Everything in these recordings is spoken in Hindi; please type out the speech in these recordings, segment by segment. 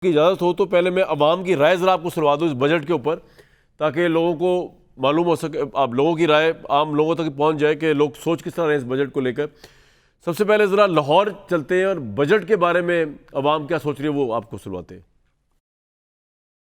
की इजाज़त हो तो पहले मैं अवाम की राय ज़रा आपको सुनवा दूँ इस बजट के ऊपर, ताकि लोगों को मालूम हो सके, आप लोगों की राय आम लोगों तक पहुंच जाए कि लोग सोच किस तरह रहे हैं इस बजट को लेकर। सबसे पहले ज़रा लाहौर चलते हैं और बजट के बारे में अवाम क्या सोच रही है वो आपको सुनवाते हैं।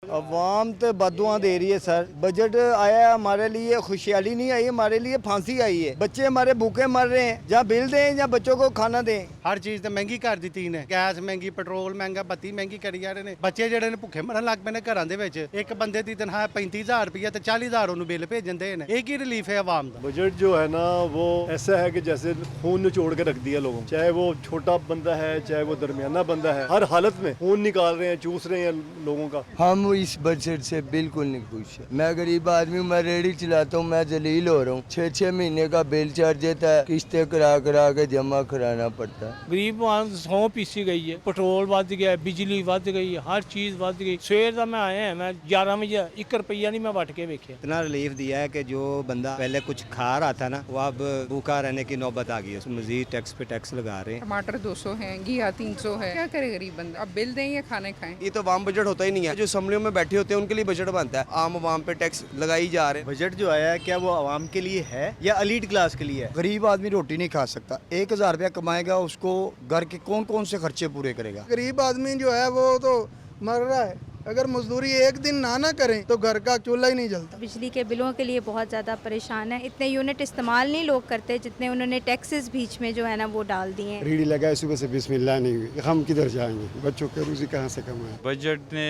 अवाम तो बदुआ दे रही है सर। बजट आया है हमारे लिए, खुशहाली नहीं आई, हमारे लिए फांसी आई है। बच्चे हमारे भूखे मर रहे हैं, या बिल दें या बच्चों को खाना दें। हर चीज़ तो महंगी कर ਦਿੱਤੀ ਨੇ। ਗੈਸ ਮਹਿੰਗੀ, ਪੈਟਰੋਲ ਮਹਿੰਗਾ, ਬੱਤੀ ਮਹਿੰਗੀ ਕਰੀ ਜਾ ਰਹੇ ਨੇ। ਬੱਚੇ ਜਿਹੜੇ ਨੇ ਭੁੱਖੇ ਮਰਨ ਲੱਗ ਪਏ ਨੇ ਘਰਾਂ ਦੇ ਵਿੱਚ। ਇੱਕ ਬੰਦੇ ਦੀ ਤਨਖਾਹ 35,000 ਰੁਪਏ ਤੇ 40,000 ਉਹਨੂੰ ਬਿੱਲ ਭੇਜਣ ਦੇ ਨੇ। ਇਹ ਕੀ ਰਿਲੀਫ है आवाम ਦਾ। बजट जो है ना वो ऐसा है कि जैसे खून निचोड़ के रख दिया लोगों, चाहे वो छोटा बंदा है चाहे वो दरमियाना बंदा है, हर हालत में खून निकाल रहे हैं, चूस रहे हैं लोगों का। हम इस बजट से बिल्कुल नहीं खुश है। मैं गरीब आदमी हूँ, मैं रेडी चलाता हूँ, मैं जलील हो रहा हूँ। 6-6 महीने का बिल चार्ज देता है, किस्तें करा करा के जमा कराना पड़ता है। गरीब सौ पीसी गई है, पेट्रोल ਵੱਧ ਗਿਆ, बिजली ਵੱਧ गई, हर चीज़ ਵੱਧ गई। सवेर का मैं आया है, मैं 11 बजे 1 रुपया नहीं मैं वट के वेखे। इतना रिलीफ दिया है कि जो बंदा पहले कुछ खा रहा था ना वो अब भूखा रहने की नौबत आ गई है। मजीद टैक्स पे टैक्स लगा रहे हैं। टमाटर 200 है, घिया 300 है, क्या करे गरीब बंदा? अब बिल दें या खाने खाएं? ये तो आम बजट होता ही नहीं है। जो असम्बलियों में बैठे होते हैं उनके लिए बजट बनता है, आम आवाम पे टैक्स लगाई जा रहे हैं। बजट जो आया है क्या वो आवाम के लिए है या एलीट क्लास के लिए है? गरीब आदमी रोटी नहीं खा सकता। 1,000 रुपया कमाएगा, उसको घर के कौन कौन से खर्चे पूरे करेगा? गरीब आदमी जो है वो तो मर रहा है। अगर मजदूरी एक दिन ना करें तो घर का चूल्हा ही नहीं जलता। बिजली के बिलों के लिए बहुत ज़्यादा परेशान है। इतने यूनिट इस्तेमाल नहीं लोग करते जितने उन्होंने टैक्सेस बीच में जो है ना वो डाल दिए हैं। रीढ़ी लगाए सुबह से बिस्मिल्लाह नहीं हुई, हम किधर जाएंगे? बच्चों के रोजी कहाँ से कमाएं? बजट ने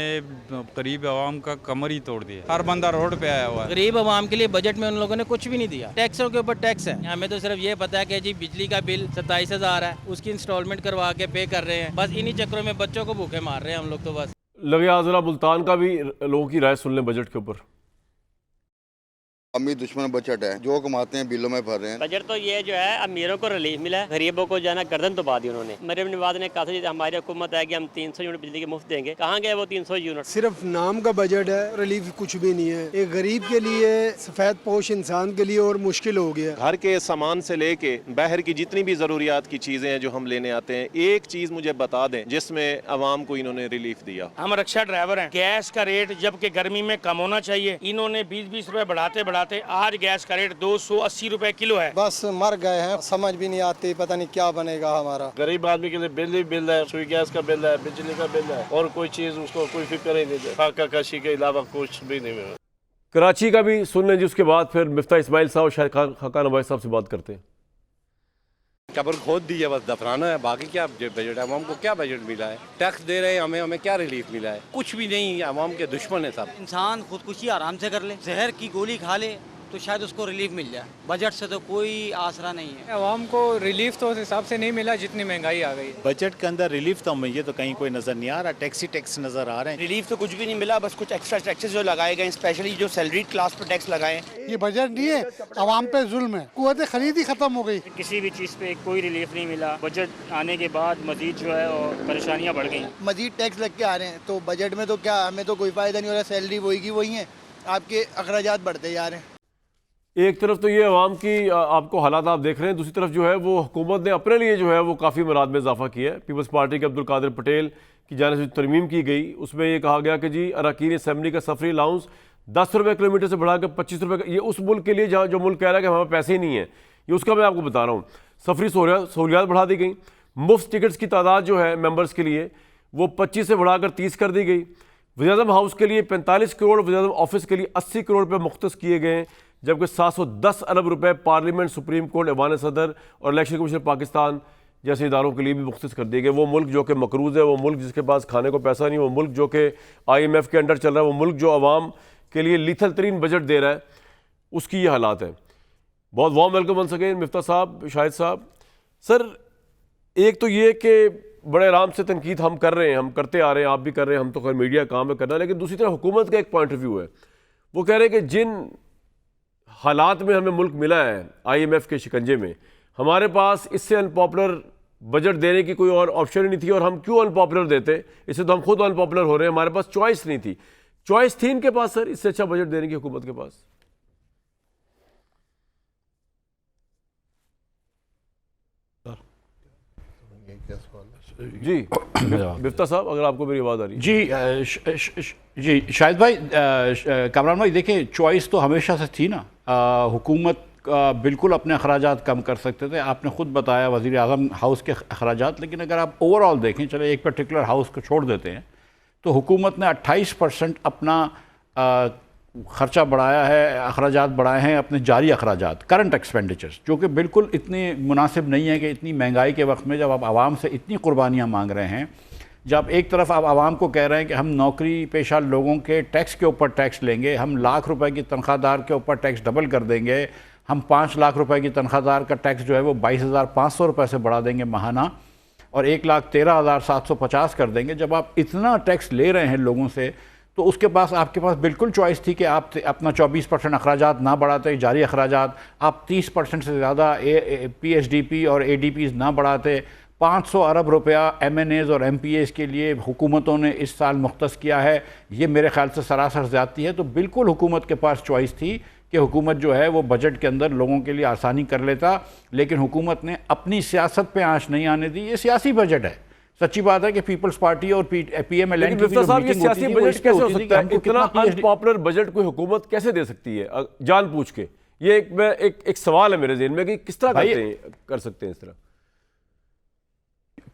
गरीब आवाम का कमर ही तोड़ दिया। हर बंदा रोड पे आया हुआ है। गरीब आवाम के लिए बजट में उन लोगों ने कुछ भी नहीं दिया। टैक्सों के ऊपर टैक्स है। हमें तो सिर्फ ये पता है कि जी बिजली का बिल 27,000 है, उसकी इंस्टॉलमेंट करवा के पे कर रहे हैं। बस इन्हीं चक्करों में बच्चों को भूखे मार रहे हैं हम लोग तो बस। लगे आज ज़रा मुल्तान का भी लोगों की राय सुन लें बजट के ऊपर। अमीर दुश्मन बजट है, जो कमाते हैं बिलों में भर रहे हैं। बजट तो ये जो है अमीरों को रिलीफ मिला है, गरीबों को जाना गर्दन तो दी उन्होंने। मरीम नवाज ने कहा था हमारी हुकूमत है कि हम 300 यूनिट बिजली के मुफ्त देंगे, कहाँ गए वो 300 यूनिट? सिर्फ नाम का बजट है, रिलीफ कुछ भी नहीं है। एक गरीब के लिए, सफेद पोश इंसान के लिए और मुश्किल हो गया। घर के सामान से लेके बाहर की जितनी भी जरूरियात की चीजें हैं जो हम लेने आते हैं, एक चीज मुझे बता दें जिसमें अवाम को इन्होंने रिलीफ दिया। हम रिक्शा ड्राइवर हैं, गैस का रेट जबकि गर्मी में कम होना चाहिए, इन्होंने 20-20 रुपए बढ़ाते बढ़ाते आज गैस का रेट 280 रुपए किलो है। बस मर गए हैं, समझ भी नहीं आती, पता नहीं क्या बनेगा हमारा। गरीब आदमी के लिए बिल ही बिल है, सुई गैस का बिल है, बिजली का बिल है, और कोई चीज उसको कोई फिक्र ही नहीं है। फाका कशी के अलावा कुछ भी नहीं है। कराची का भी सुन लें जी, उसके बाद फिर मिफ्ता इस्माइल साहब और शाहिद खान अब्बासी साहब से बात करते हैं। कब्र खोद दी है, बस दफनाना है। बाकी क्या बजट है? आवाम को क्या बजट मिला है? टैक्स दे रहे हैं हमें क्या रिलीफ मिला है? कुछ भी नहीं। आवाम के दुश्मन है सब। इंसान खुदकुशी आराम से कर ले, जहर की गोली खा ले तो शायद उसको रिलीफ मिल जाए। बजट से तो कोई आसरा नहीं है। आवाम को रिलीफ तो उस हिसाब से नहीं मिला जितनी महंगाई आ गई। बजट के अंदर रिलीफ तो मुझे तो कहीं कोई नजर नहीं आ रहा। टैक्स ही टैक्स नजर आ रहे हैं। रिलीफ तो कुछ भी नहीं मिला, बस कुछ एक्स्ट्रा टैक्सेस जो लगाए गए, स्पेशली जो सैलरी क्लास पर टैक्स लगाए। ये बजट नहीं है, आवाम पे जुल्म है। कुव्वत खरीद ही खत्म हो गई। किसी भी चीज़ पे कोई रिलीफ नहीं मिला। बजट आने के बाद मजीद जो है और परेशानियाँ बढ़ गई। मजीद टैक्स लग के आ रहे हैं तो बजट में तो क्या, हमें तो कोई फायदा नहीं हो रहा। सैलरी वही की वही है, आपके अखराजात बढ़ते जा रहे हैं। एक तरफ तो ये अवाम की आपको हालात आप देख रहे हैं, दूसरी तरफ जो है वो हुकूमत ने अपने लिए जो है वो काफ़ी मराद में इजाफा किया है। पीपल्स पार्टी के अब्दुल कादिर पटेल की जानिब से तरमीम की गई, उसमें ये कहा गया कि जी अरकान असम्बली का सफरी अलाउंस 10 रुपये किलोमीटर से बढ़ाकर 25 रुपये, ये उस मुल्क के लिए जहाँ जो मुल्क कह रहा है कि हमारे पैसे ही नहीं है, ये उसका मैं आपको बता रहा हूँ। सफरी सहूलियात बढ़ा दी गई, मुफ्त टिकट्स की तादाद जो है मेंबर्स के लिए वो 25 से बढ़ाकर 30 कर दी गई। वज़ीर-ए-आज़म हाउस के लिए 45 करोड़, वज़ीर-ए-आज़म ऑफिस के लिए 80 करोड़ रुपये मुख्तस किए गए, जबकि 710 अरब रुपए पार्लियामेंट, सुप्रीम कोर्ट, ऐवान सदर और इलेक्शन कमीशन पाकिस्तान जैसे इदारों के लिए भी मुख्तस कर दिए गए। वो मुल्क जो कि मकरूज़ है, वो मुल्क जिसके पास खाने को पैसा नहीं, वो मुल्क जो कि IMF के अंडर चल रहा है, वो मुल्क जो आवाम के लिए लीथल तरीन बजट दे रहा है, उसकी ये हालात है। बहुत वार्म वेलकम बन सके मिफ्ता साहब, शाहिद साहब। सर, एक तो ये कि बड़े आराम से तनकीद हम कर रहे हैं, हम करते आ रहे हैं, आप भी कर रहे हैं, हम तो खैर मीडिया काम है करना, लेकिन दूसरी तरफ हुकूमत का एक पॉइंट ऑफ व्यू है। वो कह रहे हैं कि जिन हालात में हमें मुल्क मिला है IMF के शिकंजे में, हमारे पास इससे अनपॉपुलर बजट देने की कोई और ऑप्शन ही नहीं थी, और हम क्यों अनपॉपुलर देते? इससे तो हम खुद अनपॉपुलर हो रहे हैं। हमारे पास चॉइस नहीं थी। चॉइस थी इनके पास सर, इससे अच्छा बजट देने की हुकूमत के पास? जी मिफ्ता साहब, अगर आपको मेरी आवाज़ आ रही है। जी शाहिद भाई, कामरान भाई, देखिए चॉइस तो हमेशा से थी ना। हुकूमत बिल्कुल अपने अखराजात कम कर सकते थे। आपने ख़ुद बताया वज़ीर आज़म हाउस के अखराजात, लेकिन अगर आप ओवरऑल देखें, चले एक पर्टिकुलर हाउस को छोड़ देते हैं, तो हुकूमत ने 28% अपना ख़र्चा बढ़ाया है, अखराजात बढ़ाए हैं अपने जारी अखराजात, करंट एक्सपेंडिचर्स, जो कि बिल्कुल इतने मुनासिब नहीं है कि इतनी महंगाई के वक्त में जब आप आवाम से इतनी कुर्बानियाँ मांग रहे हैं, जब एक तरफ आप आवाम को कह रहे हैं कि हम नौकरी पेशा लोगों के टैक्स के ऊपर टैक्स लेंगे, हम लाख रुपए की तनख्वाहदार के ऊपर टैक्स डबल कर देंगे, हम 5 लाख रुपए की तनख्वाहदार का टैक्स जो है वो 22,500 रुपये से बढ़ा देंगे माहाना, और 1,13,750 कर देंगे। जब आप इतना टैक्स ले रहे हैं लोगों से, तो उसके पास आपके पास बिल्कुल चॉइस थी कि आप अपना 24% अखराजात ना बढ़ाते, जारी अखराजात, आप 30% से ज़्यादा PSDP और ADPs ना बढ़ाते। 500 अरब रुपया MNAs और MPAs के लिए हुकूमतों ने इस साल मुख्तस किया है। ये मेरे ख्याल से सरासर ज़्यादती है। तो बिल्कुल हुकूमत के पास चॉइस थी कि हुकूमत जो है वो बजट के अंदर लोगों के लिए आसानी कर लेता, लेकिन हुकूमत ने अपनी सियासत पे आँच नहीं आने दी। ये सियासी बजट है। सच्ची बात है कि पीपल्स पार्टी और PMLN की जो साहब, ये सियासी बजट कैसे हो सकता है? इतना अनपॉपुलर बजट कोई हुकूमत कैसे दे सकती है जानबूझ के? ये एक सवाल है मेरे ज़हन में कि किस तरह कर सकते हैं इस तरह।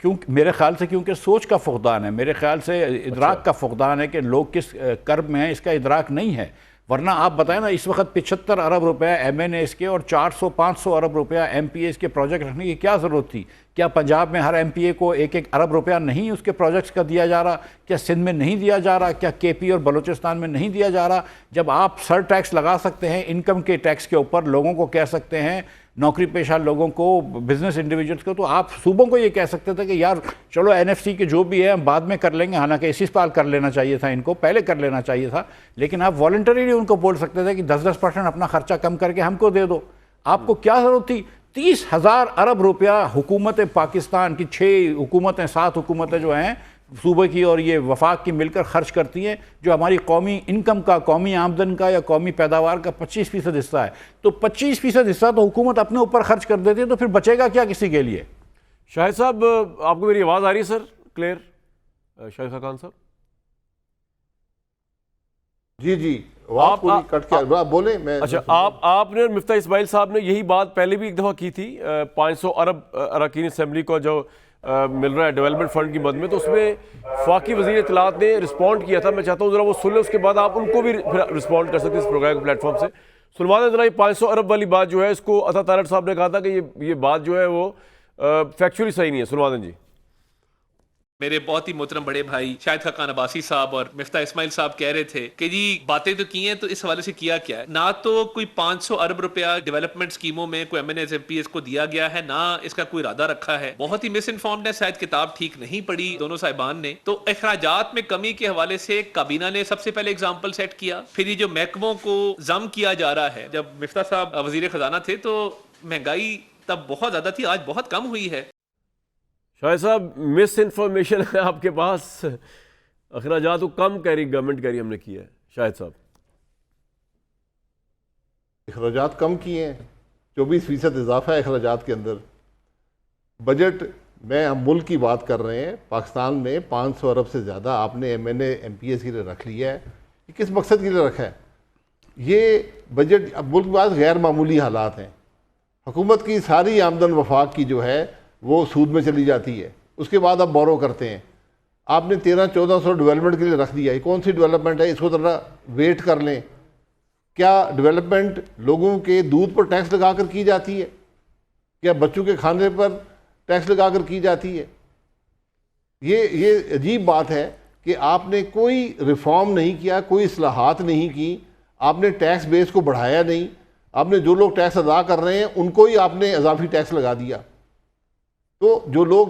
क्योंकि मेरे ख्याल से क्योंकि सोच का फुकदान है, मेरे ख्याल से इदराक का फुकदान है कि लोग किस कर्ब में हैं, इसका इदराक नहीं है। वरना आप बताएं ना, इस वक्त 75 अरब रुपया MNAs के और 400-500 अरब रुपया MPAs के प्रोजेक्ट रखने की क्या ज़रूरत थी? क्या पंजाब में हर MPA को 1-1 अरब रुपया नहीं उसके प्रोजेक्ट्स का दिया जा रहा? क्या सिंध में नहीं दिया जा रहा? क्या KP और बलूचिस्तान में नहीं दिया जा रहा? जब आप सर टैक्स लगा सकते हैं इनकम के टैक्स के ऊपर, लोगों को कह सकते हैं, नौकरी पेशा लोगों को, बिजनेस इंडिविजुअल्स को, तो आप सूबों को ये कह सकते थे कि यार चलो NFC के जो भी है हम बाद में कर लेंगे। हालांकि इसी साल कर लेना चाहिए था, इनको पहले कर लेना चाहिए था, लेकिन आप वॉलंटरीली उनको बोल सकते थे कि 10-10% अपना खर्चा कम करके हमको दे दो। आपको क्या ज़रूरत थी? 30,000 अरब रुपया हुकूमत पाकिस्तान की 6 हुकूमतें 7 हुकूमतें जो हैं सूबे की और ये वफाक की मिलकर खर्च करती हैं, जो हमारी कौमी इनकम का, कौमी आमदन का या कौमी पैदावार का 25% हिस्सा है। तो 25% हिस्सा तो हुकूमत अपने ऊपर खर्च कर देती है, तो फिर बचेगा क्या किसी के लिए? शाहिद साहब, आपको मेरी आवाज़ आ रही है सर? क्लियर? शाहिद खान साहब जी आप पूरी कट के बोले। मैं अच्छा, आपने और मिफ्ता इस्माइल साहब ने यही बात पहले भी एक दफ़ा की थी। 500 अरब अरकान असम्बली को जो मिल रहा है डेवलपमेंट फंड की मद में, तो उसमें वफाकी वज़ीर इत्तलात ने रिस्पॉन्ड किया था। मैं चाहता हूँ ज़रा वो सुन लें, उसके बाद आप उनको भी रिस्पॉन्ड कर सकते हैं इस प्रोग्राम के प्लेटफॉर्म से। सुनवा दें ज़रा, ये 500 अरब वाली बात जो है, इसको अता तारड़ साहब ने कहा था कि ये बात जो है वो फैक्चुअली सही नहीं है। सुनवा दें जी। मेरे बहुत ही मोहतरम बड़े भाई शाहिद खान अब्बासी साहब और मिफ्ता इस्माइल साहब कह रहे थे कि जी बातें तो की हैं, तो इस हवाले से किया क्या है? ना तो कोई 500 अरब रुपया डेवलपमेंट स्कीमों में कोई MNAs MPAs को दिया गया है, ना इसका कोई इरादा रखा है। बहुत ही मिस इन्फॉर्म्ड है, शायद किताब ठीक नहीं पढ़ी दोनों साहिबान ने। तो अखराजात में कमी के हवाले से काबीना ने सबसे पहले एग्जाम्पल सेट किया। फिर ये जो महकमों को जम किया जा रहा है, जब मिफ्ता साहब वजीर खजाना थे तो महंगाई तब बहुत ज्यादा थी, आज बहुत कम हुई है। शाहिद साहब, मिस इन्फॉर्मेशन है आपके पास। अखराजात को कम कह रही गवर्नमेंट, कह रही हमने किया है। शाहिद साहब, अखराजात कम किए हैं, 24% इजाफा है अखराजात के अंदर। बजट में हम मुल्क की बात कर रहे हैं, पाकिस्तान में 500 अरब से ज़्यादा आपने MNA MPAs के लिए रख लिया है। ये किस मकसद के लिए रखा है? ये बजट, अब मुल्क के पास गैर मामूली हालात हैं। हुकूमत की सारी आमदन वफाक की जो है वो सूद में चली जाती है, उसके बाद आप बोरो करते हैं। आपने 1300-1400 डेवलपमेंट के लिए रख दिया। ये कौन सी डेवलपमेंट है? इसको ज़रा वेट कर लें। क्या डेवलपमेंट लोगों के दूध पर टैक्स लगाकर की जाती है? क्या बच्चों के खाने पर टैक्स लगाकर की जाती है? ये अजीब बात है कि आपने कोई रिफॉर्म नहीं किया, कोई इस्लाहात नहीं की, आपने टैक्स बेस को बढ़ाया नहीं, आपने जो लोग टैक्स अदा कर रहे हैं उनको ही आपने इजाफी टैक्स लगा दिया। तो जो लोग